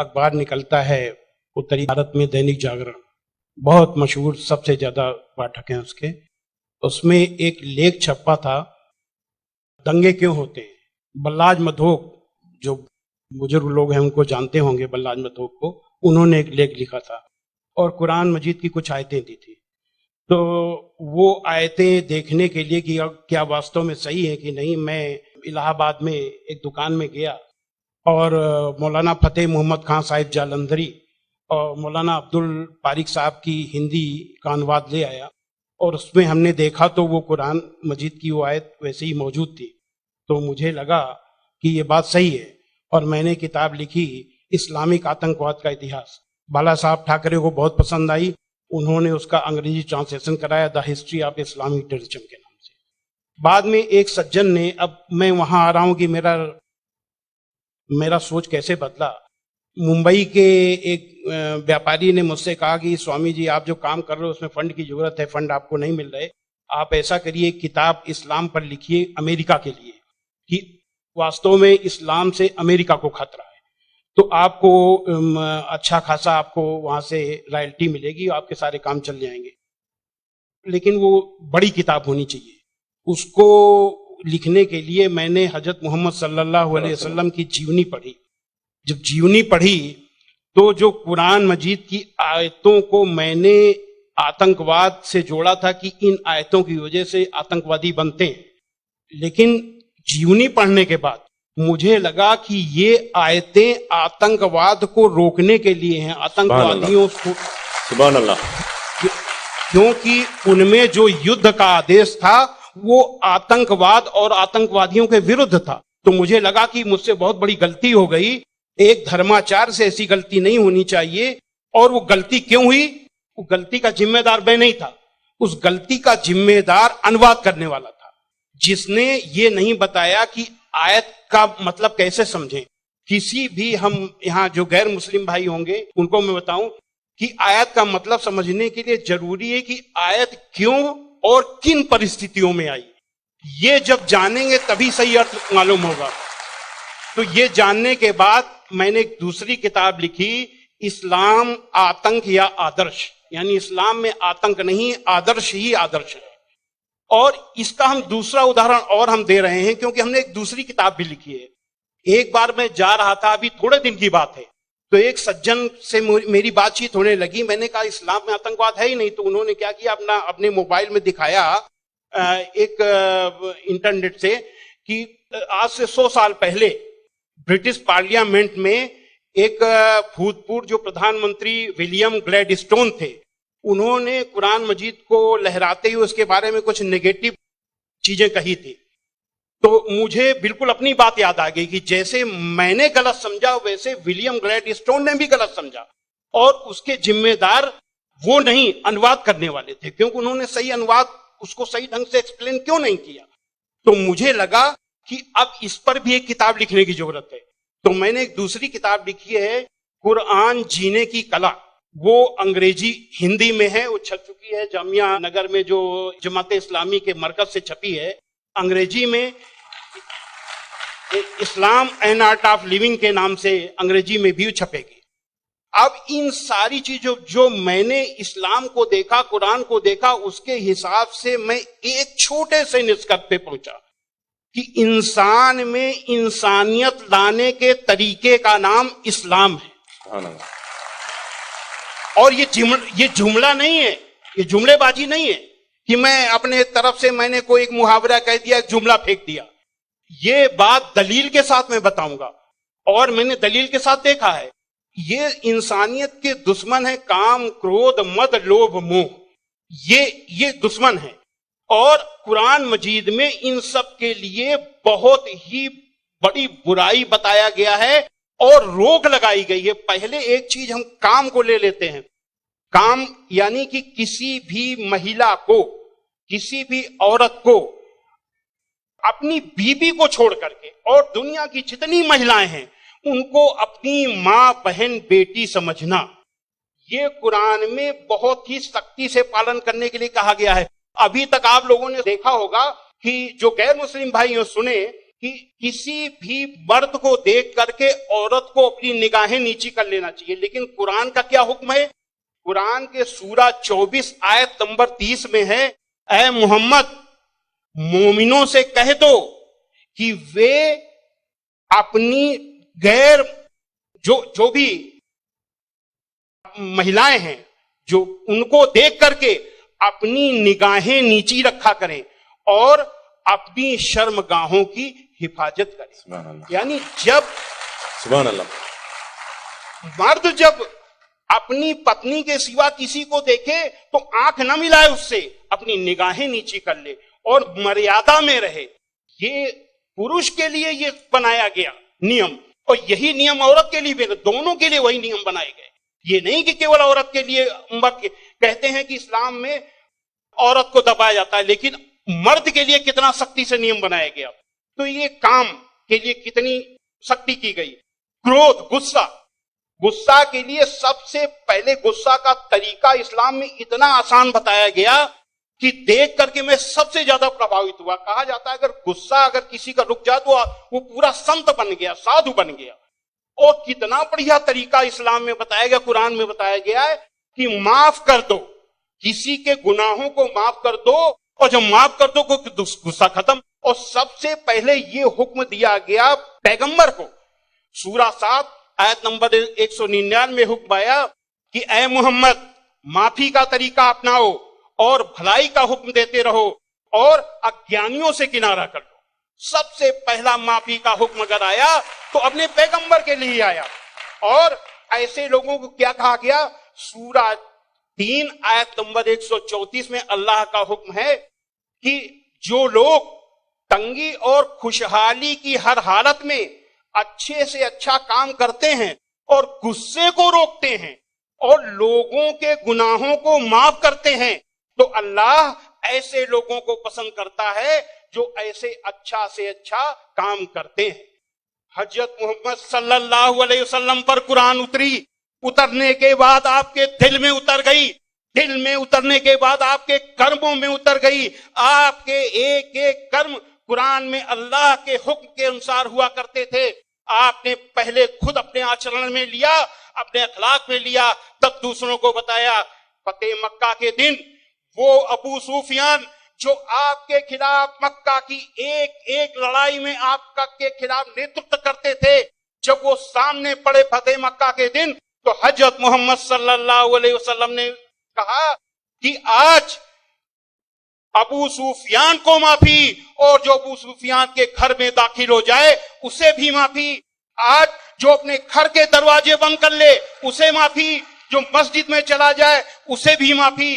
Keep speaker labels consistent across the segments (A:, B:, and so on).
A: अखबार निकलता है उत्तरी भारत में, दैनिक जागरण, बहुत मशहूर, सबसे ज्यादा पाठक हैं उसके। उसमें एक लेख छपा था, दंगे क्यों होते हैं। बल्लाज मधोक, जो बुजुर्ग लोग हैं उनको जानते होंगे, बल्लाज मधोक को, उन्होंने एक लेख लिखा था और कुरान मजीद की कुछ आयतें दी थी। तो वो आयतें देखने के लिए कि क्या वास्तव में सही है कि नहीं, मैं इलाहाबाद में एक दुकान में गया और मौलाना फतेह मोहम्मद खान साहिब जालंधरी और मौलाना अब्दुल पारिक साहब की हिंदी का अनुवाद ले आया और उसमें हमने देखा तो वो कुरान मजीद की वो आयत वैसे ही मौजूद थी। तो मुझे लगा कि ये बात सही है और मैंने किताब लिखी, इस्लामिक आतंकवाद का इतिहास। बाला साहब ठाकरे को बहुत पसंद आई, उन्होंने उसका अंग्रेजी ट्रांसलेशन कराया, the history of Islamic terrorism के नाम से। बाद में एक सज्जन ने, अब मैं वहां आ रहा हूं कि मेरा सोच कैसे बदला। मुंबई के एक व्यापारी ने मुझसे कहा कि स्वामी जी, आप जो काम कर रहे हो उसमें फंड की जरूरत है, फंड आपको नहीं मिल रहे, आप ऐसा करिए, किताब इस्लाम पर लिखिए अमेरिका के लिए, कि वास्तव में इस्लाम से अमेरिका को खतरा है, तो आपको अच्छा खासा आपको वहां से रॉयल्टी मिलेगी, आपके सारे काम चल जाएंगे। लेकिन वो बड़ी किताब होनी चाहिए। उसको लिखने के लिए मैंने हजरत मोहम्मद सल्लल्लाहु अलैहि वसल्लम की जीवनी पढ़ी। जब जीवनी पढ़ी तो जो कुरान मजीद की आयतों को मैंने आतंकवाद से जोड़ा था कि इन आयतों की वजह से आतंकवादी बनते हैं, लेकिन जीवनी पढ़ने के बाद मुझे लगा कि ये आयतें आतंकवाद को रोकने के लिए हैं, आतंकवादियों को,
B: सुभान अल्लाह,
A: क्योंकि उनमें जो युद्ध का आदेश था वो आतंकवाद और आतंकवादियों के विरुद्ध था। तो मुझे लगा कि मुझसे बहुत बड़ी गलती हो गई, एक धर्माचार्य से ऐसी गलती नहीं होनी चाहिए। और वो गलती क्यों हुई? वो गलती का जिम्मेदार मैं नहीं था, उस गलती का जिम्मेदार अनुवाद करने वाला था, जिसने ये नहीं बताया कि आयत का मतलब कैसे समझें। किसी भी, हम यहाँ जो गैर मुस्लिम भाई होंगे उनको मैं बताऊं कि आयत का मतलब समझने के लिए जरूरी है कि आयत क्यों और किन परिस्थितियों में आई। ये जब जानेंगे तभी सही अर्थ मालूम होगा। तो ये जानने के बाद मैंने एक दूसरी किताब लिखी, इस्लाम आतंक या आदर्श, यानी इस्लाम में आतंक नहीं, आदर्श ही आदर्श है। और इसका हम दूसरा उदाहरण और हम दे रहे हैं क्योंकि हमने एक दूसरी किताब भी लिखी है। एक बार मैं जा रहा था, अभी थोड़े दिन की बात है, तो एक सज्जन से मेरी बातचीत होने लगी। मैंने कहा इस्लाम में आतंकवाद है ही नहीं। तो उन्होंने क्या किया, अपने मोबाइल में दिखाया एक इंटरनेट से कि आज से 100 साल पहले ब्रिटिश पार्लियामेंट में एक भूतपूर्व जो प्रधानमंत्री विलियम ग्लैडस्टोन थे, उन्होंने कुरान मजीद को लहराते हुए उसके बारे में कुछ नेगेटिव चीजें कही थी। तो मुझे बिल्कुल अपनी बात याद आ गई कि जैसे मैंने गलत समझा वैसे विलियम ग्लैडस्टोन ने भी गलत समझा, और उसके जिम्मेदार वो नहीं, अनुवाद करने वाले थे, क्योंकि उन्होंने सही अनुवाद उसको सही ढंग से एक्सप्लेन क्यों नहीं किया। तो मुझे लगा कि अब इस पर भी एक किताब लिखने की जरूरत है। तो मैंने एक दूसरी किताब लिखी है, कुरान जीने की कला। वो अंग्रेजी हिंदी में है, वो छप चुकी है जामिया नगर में, जो जमात इस्लामी के मरकज से छपी है। अंग्रेजी में इस्लाम एंड आर्ट ऑफ लिविंग के नाम से अंग्रेजी में भी छपेगी। अब इन सारी चीजों जो मैंने इस्लाम को देखा, कुरान को देखा, उसके हिसाब से मैं एक छोटे से निष्कर्ष पे पहुंचा कि इंसान में इंसानियत लाने के तरीके का नाम इस्लाम है। और ये जुमला नहीं है, ये जुमलेबाजी नहीं है कि मैं अपने तरफ से मैंने कोई एक मुहावरा कह दिया, एक जुमला फेंक दिया। ये बात दलील के साथ मैं बताऊंगा, और मैंने दलील के साथ देखा है। ये इंसानियत के दुश्मन है, काम, क्रोध, मद, लोभ, मोह, ये दुश्मन है। और कुरान मजीद में इन सब के लिए बहुत ही बड़ी बुराई बताया गया है और रोक लगाई गई है। पहले एक चीज हम काम को ले लेते हैं। काम यानी कि किसी भी महिला को, किसी भी औरत को अपनी बीबी को छोड़ करके और दुनिया की जितनी महिलाएं हैं उनको अपनी मां, बहन, बेटी समझना, ये कुरान में बहुत ही सख्ती से पालन करने के लिए कहा गया है। अभी तक आप लोगों ने देखा होगा कि जो गैर मुस्लिम भाई सुने कि किसी भी मर्द को देख करके औरत को अपनी निगाहें नीची कर लेना चाहिए, लेकिन कुरान का क्या हुक्म है? कुरान के सूरा 24 आयत नंबर 30 में है, ऐ मोहम्मद मोमिनों से कह दो कि वे अपनी गैर जो भी महिलाएं हैं जो उनको देख करके अपनी निगाहें नीची रखा करें और अपनी शर्मगाहों की हिफाजत करें। यानी जब
B: सुभान अल्लाह
A: मर्द जब अपनी पत्नी के सिवा किसी को देखे तो आंख न मिलाए उससे, अपनी निगाहें नीची कर ले और मर्यादा में रहे। ये पुरुष के लिए ये बनाया गया नियम, और यही नियम औरत के लिए भी, दोनों के लिए वही नियम बनाए गए। ये नहीं कि केवल औरत के लिए। कहते हैं कि इस्लाम में औरत को दबाया जाता है, लेकिन मर्द के लिए कितना सख्ती से नियम बनाया गया। तो ये काम के लिए कितनी सख्ती की गई। क्रोध, गुस्सा के लिए सबसे पहले गुस्सा का तरीका इस्लाम में इतना आसान बताया गया कि देख करके मैं सबसे ज्यादा प्रभावित हुआ। कहा जाता है अगर गुस्सा अगर किसी का रुक जाए तो वो पूरा संत बन गया, साधु बन गया। और कितना बढ़िया तरीका इस्लाम में बताया गया, कुरान में बताया गया है कि माफ कर दो, किसी के गुनाहों को माफ कर दो, और जब माफ कर दो गुस्सा खत्म। और सबसे पहले ये हुक्म दिया गया पैगंबर को। सूरा 7 आयत नंबर 199 में हुक्म आया कि ऐ मोहम्मद माफी का तरीका अपनाओ और भलाई का हुक्म देते रहो और अज्ञानियों से किनारा कर लो। सबसे पहला माफी का हुक्म अगर आया तो अपने पैगंबर के लिए आया। और ऐसे लोगों को क्या कहा गया? सूरा 3 आयत नंबर 134 में अल्लाह का हुक्म है कि जो लोग तंगी और खुशहाली की हर हालत में अच्छे से अच्छा काम करते हैं और गुस्से को रोकते हैं और लोगों के गुनाहों को माफ करते हैं, तो अल्लाह ऐसे लोगों को पसंद करता है जो ऐसे अच्छा से अच्छा काम करते हैं। हजरत मोहम्मद सल्लल्लाहु अलैहि वसल्लम पर कुरान उतरने के बाद आपके दिल में उतर गई, दिल में उतरने के बाद आपके कर्मों में उतर गई। आपके एक एक कर्म कुरान में अल्लाह के हुक्म के अनुसार हुआ करते थे। आपने पहले खुद अपने आचरण में लिया, अपने अखलाक में लिया, तब दूसरों को बताया। फतेह मक्का के दिन वो अबू सुफियान जो आपके खिलाफ मक्का की एक एक लड़ाई में आपका के खिलाफ नेतृत्व करते थे, जब वो सामने पड़े फतेह मक्का के दिन, तो हजरत मोहम्मद सल्लल्लाहु अलैहि वसल्लम ने कहा कि आज अबू सुफियान को माफी, और जो अबू सुफियान के घर में दाखिल हो जाए उसे भी माफी। आज जो अपने घर के दरवाजे बंद कर ले उसे माफी, जो मस्जिद में चला जाए उसे भी माफी।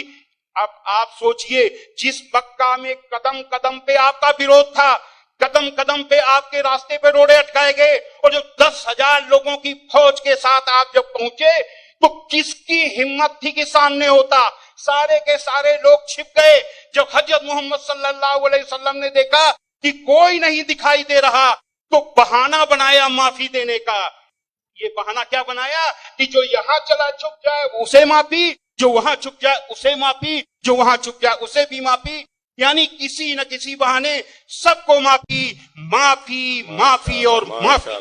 A: अब आप सोचिए, जिस मक्का में कदम कदम पे आपका विरोध था, कदम कदम पे आपके रास्ते पे रोड़े अटकाए गए, और जो 10,000 लोगों की फौज के साथ आप जब पहुंचे तो किसकी हिम्मत थी कि सामने होता? सारे के सारे लोग छिप गए। जब हजरत मोहम्मद सल्लल्लाहु अलैहि वसल्लम ने देखा कि कोई नहीं दिखाई दे रहा, तो बहाना बनाया माफी देने का। ये बहाना क्या बनाया कि जो यहां चला छुप जाए उसे माफी, जो वहां छुप जाए उसे माफी, जो वहां छुप जाए उसे भी माफी। यानी किसी न किसी बहाने सबको माफी, माफी, माफी और माफी।